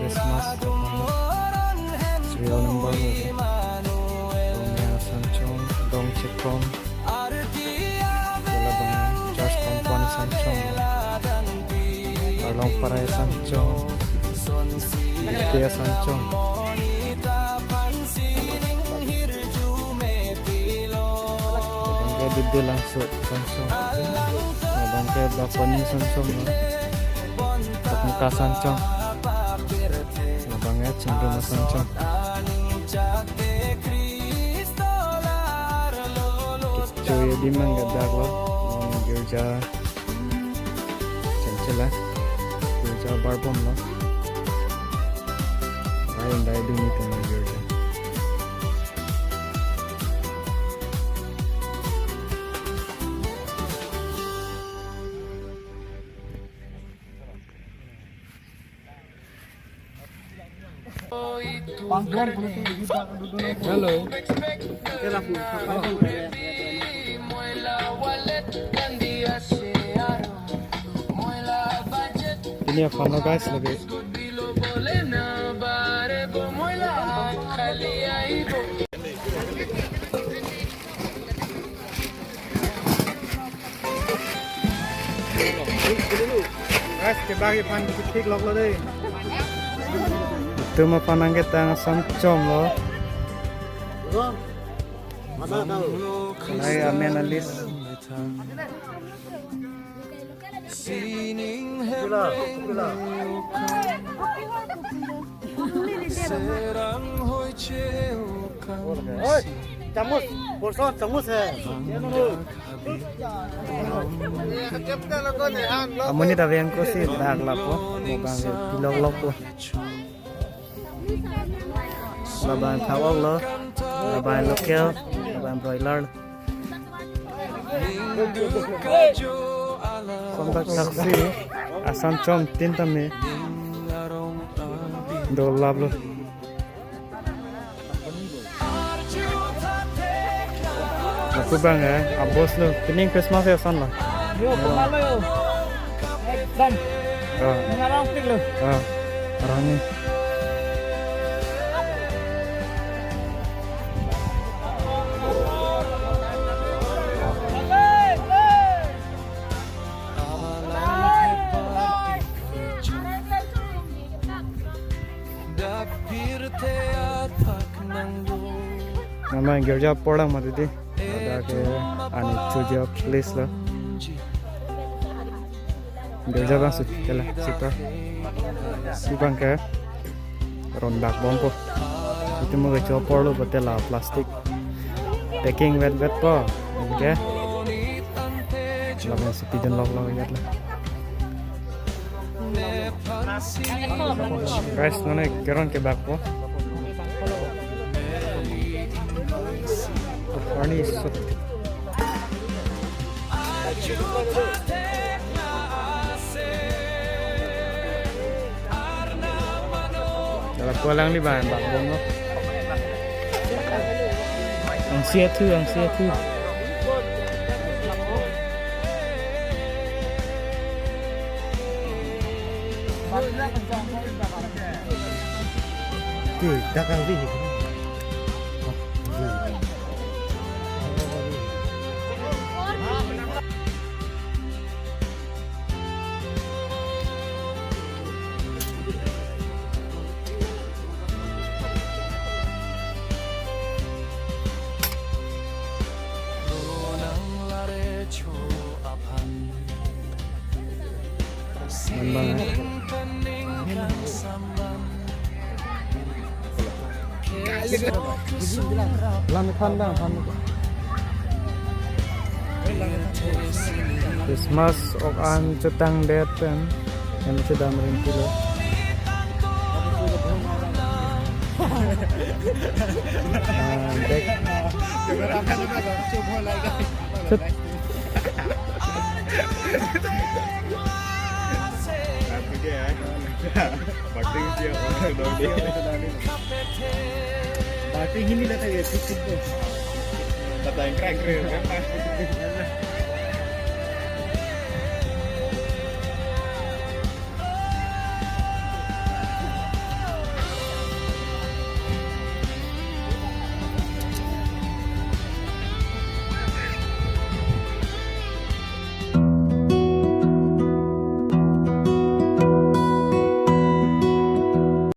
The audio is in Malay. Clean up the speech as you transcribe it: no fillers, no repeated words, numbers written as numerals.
Christmas serial number Dongnya Sancong Dong Cekong Jalabang Josh Kompan Sancong Arlong Parai Sancong Dia Sancong Bangkai Dede langsung Sancong Bangkai Bakoni Sancong Muka Sancong Abangnya cenderung Sancong Kicoy di manggadak lo Girja Cencela Girja Barbom lo Lain daya dunia teman Girja Halo. Ini apa no guys lagi? Guys, kebagi pan titik log lo deh. Itu mah panang kita Sancong lo. Ay amin alis. Oi, camus, porson camus hai. Kamu ni dah yang kosi dah lapo, bukan pilok po. Laban thawal lo, laban lokal, laban broiler. Kontak taksi, Sancong tinta me, dolab lo. Aku bang ya, abos lo. Pening Christmas ya san lah. Yo, kemana yo? Ekdom. Mengarang pik lo. Orang ni. Nama gerja pola mati di. Ada ke ane chuja place lah. Gerja bang sih, kela siapa? Si bang ke rondak bompo. Itu mau ke chopper lo betul lah plastik. Packing wet po, okay? Lawan si pigeon log ya lah. Guys, mana keron ke back po? Ani so. Kalau pulang ni bahan bak bom lo. Ang sia tu. Tu, dah kau ni. Lam pandang. Christmas ok an cetang deten yang sedang merintil. Bating ini dah tak ya, cukup tu. Tak ada yang keren kan?